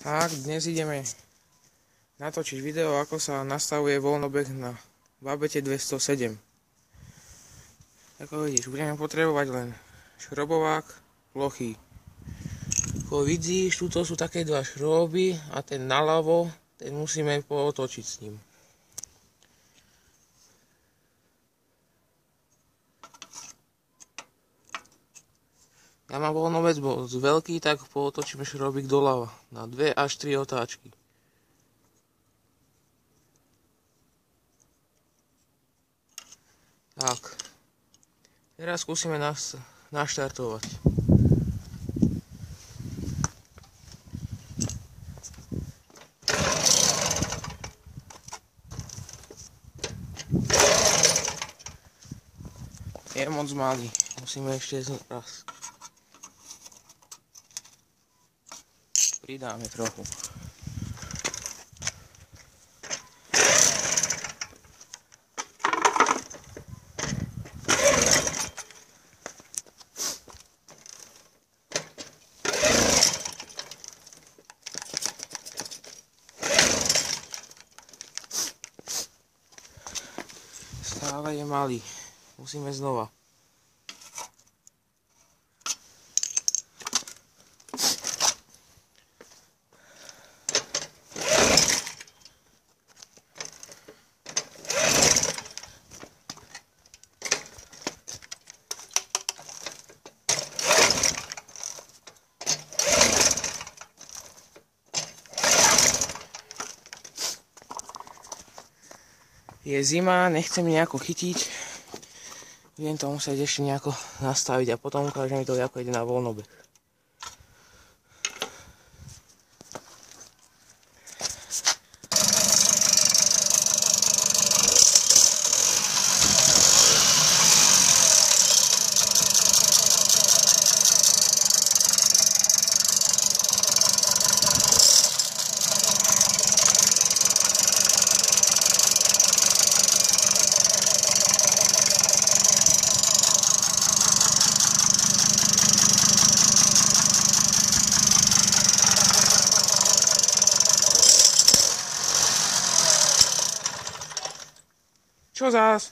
Tak, dnes ideme natočiť video, ako sa nastavuje voľnobeh na Babete 207. Ako vidíš, budeme potrebovať len šrobovák, plochy. Ako vidíš, tuto sú také dva šroby a ten naľavo, ten musíme pootočiť s ním. Ja mám voľnobeh moc veľký, tak pootočím šrobík doľava na 2 až 3 otáčky. Tak, teraz skúsime naštartovať. Je moc malý, musíme ešte raz. Pridáme trochu. Stále je malý. Musíme znova. Je zima, nechcem nejako chytiť. Budem to musieť ešte nejako nastaviť a potom ukážem to, ako ide na voľnobeh. Čo zás?